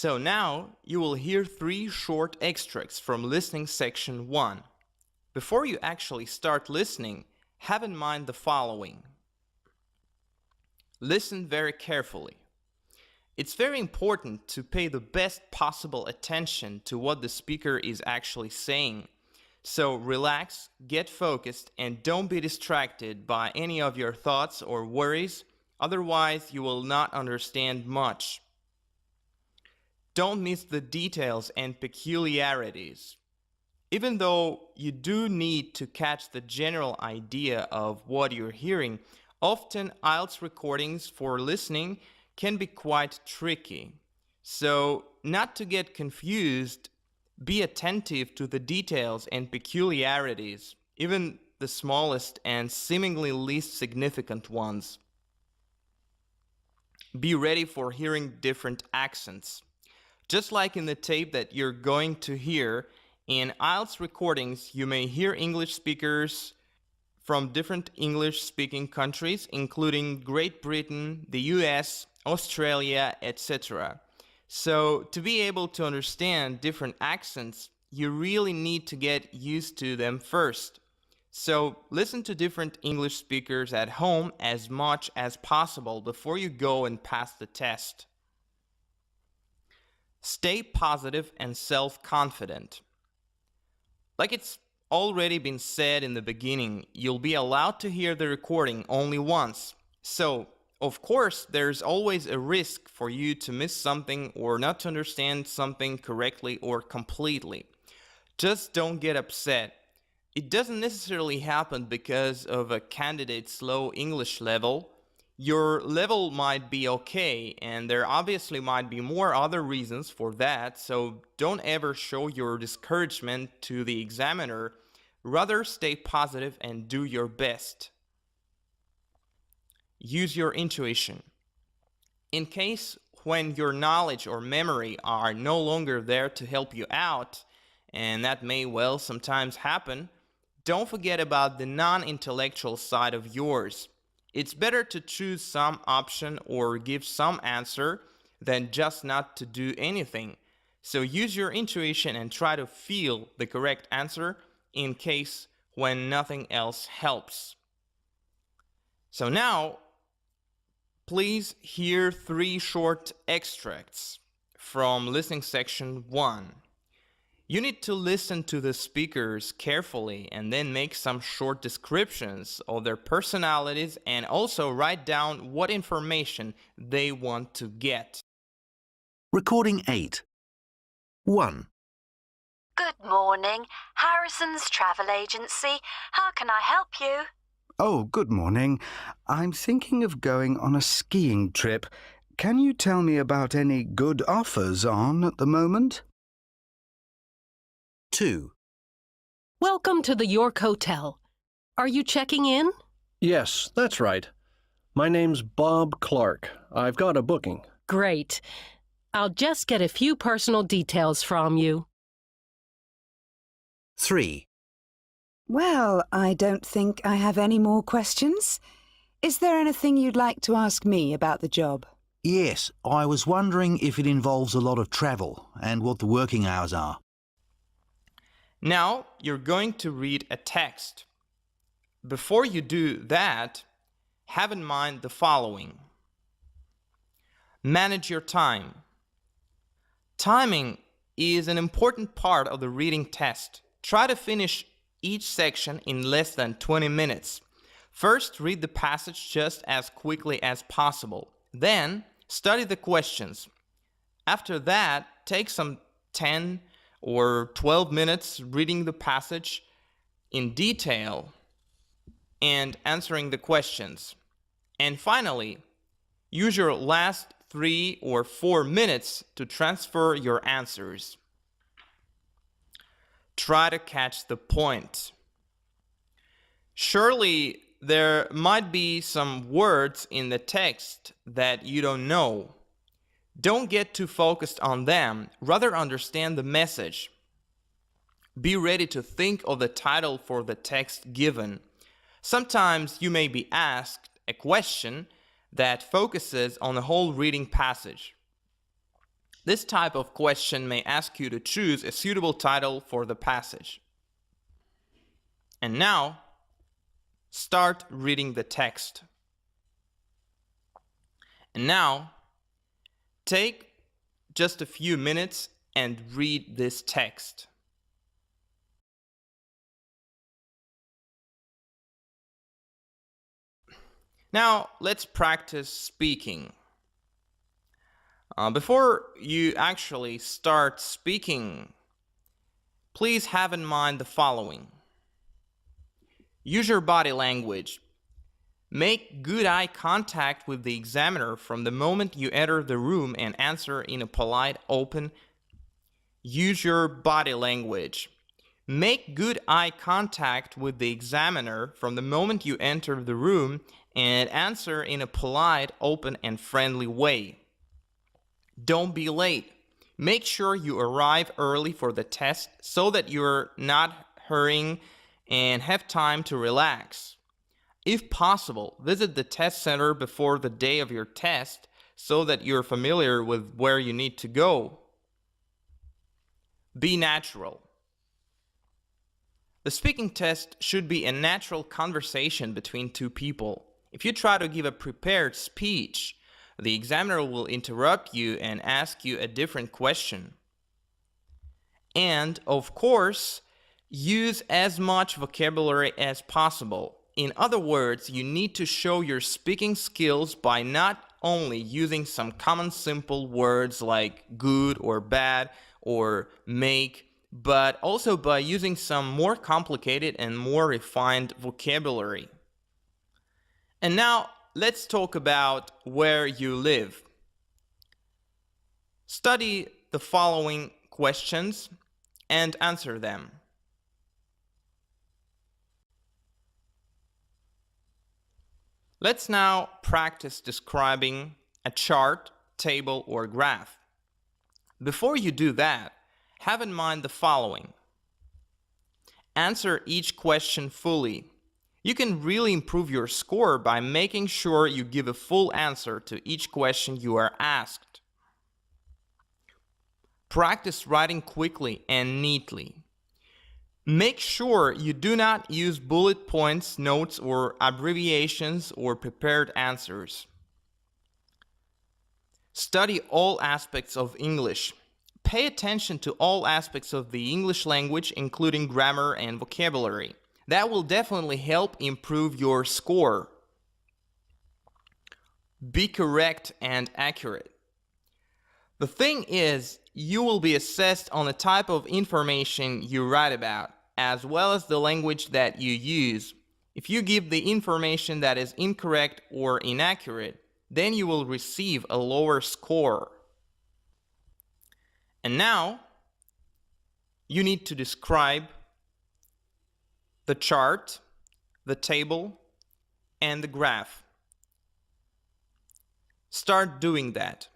So now you will hear 3 short extracts from listening section 1. Before you actually start listening, have in mind the following. Listen very carefully. It's very important to pay the best possible attention to what the speaker is actually saying. So relax, get focused, and don't be distracted by any of your thoughts or worries, otherwise you will not understand much. Don't miss the details and peculiarities. Even though you do need to catch the general idea of what you're hearing, often IELTS recordings for listening can be quite tricky. So, not to get confused, be attentive to the details and peculiarities, even the smallest and seemingly least significant ones. Be ready for hearing different accents. Just like in the tape that you're going to hear, in IELTS recordings, you may hear English speakers from different English-speaking countries, including Great Britain, the US, Australia, etc. So, to be able to understand different accents, you really need to get used to them first. So, listen to different English speakers at home as much as possible before you go and pass the test. Stay positive and self-confident. Like it's already been said in the beginning, you'll be allowed to hear the recording only once. So, of course, there's always a risk for you to miss something or not to understand something correctly or completely. Just don't get upset. It doesn't necessarily happen because of a candidate's low English level. Your level might be okay, and there obviously might be more other reasons for that, so don't ever show your discouragement to the examiner. Rather, stay positive and do your best. Use your intuition. In case when your knowledge or memory are no longer there to help you out, and that may well sometimes happen, don't forget about the non-intellectual side of yours. It's better to choose some option or give some answer than just not to do anything. So use your intuition and try to feel the correct answer in case when nothing else helps. So now, please hear 3 short extracts from listening section 1. You need to listen to the speakers carefully and then make some short descriptions of their personalities and also write down what information they want to get. Recording 8. 1. Good morning. Harrison's Travel Agency. How can I help you? Oh, good morning. I'm thinking of going on a skiing trip. Can you tell me about any good offers on at the moment? 2. Welcome to the York Hotel. Are you checking in? Yes, that's right. My name's Bob Clark. I've got a booking. Great. I'll just get a few personal details from you. 3. Well, I don't think I have any more questions. Is there anything you'd like to ask me about the job? Yes, I was wondering if it involves a lot of travel and what the working hours are. Now you're going to read a text. Before you do that, have in mind the following. Manage your time. Timing is an important part of the reading test. Try to finish each section in less than 20 minutes. First, read the passage just as quickly as possible. Then, study the questions. After that, take some 10 or 12 minutes reading the passage in detail and answering the questions. And finally, use your last 3 or 4 minutes to transfer your answers. Try to catch the point. Surely there might be some words in the text that you don't know. Don't get too focused on them, rather understand the message. Be ready to think of the title for the text given. Sometimes you may be asked a question that focuses on the whole reading passage. This type of question may ask you to choose a suitable title for the passage. And now, start reading the text. And now, take just a few minutes and read this text. Now, let's practice speaking. Before you actually start speaking, please have in mind the following. Use your body language. Make good eye contact with the examiner from the moment you enter the room and answer in a polite, open. Use your body language. Make good eye contact with the examiner from the moment you enter the room and answer in a polite, open, and friendly way. Don't be late. Make sure you arrive early for the test so that you're not hurrying and have time to relax. If possible, visit the test center before the day of your test so that you're familiar with where you need to go. Be natural. The speaking test should be a natural conversation between two people. If you try to give a prepared speech, the examiner will interrupt you and ask you a different question. And, of course, use as much vocabulary as possible. In other words, you need to show your speaking skills by not only using some common simple words like good or bad or make, but also by using some more complicated and more refined vocabulary. And now, let's talk about where you live. Study the following questions and answer them. Let's now practice describing a chart, table, or graph. Before you do that, have in mind the following. Answer each question fully. You can really improve your score by making sure you give a full answer to each question you are asked. Practice writing quickly and neatly. Make sure you do not use bullet points, notes, or abbreviations or prepared answers. Study all aspects of English. Pay attention to all aspects of the English language, including grammar and vocabulary. That will definitely help improve your score. Be correct and accurate. The thing is, you will be assessed on the type of information you write about, as well as the language that you use. If you give the information that is incorrect or inaccurate, then you will receive a lower score. And now, you need to describe the chart, the table, and the graph. Start doing that.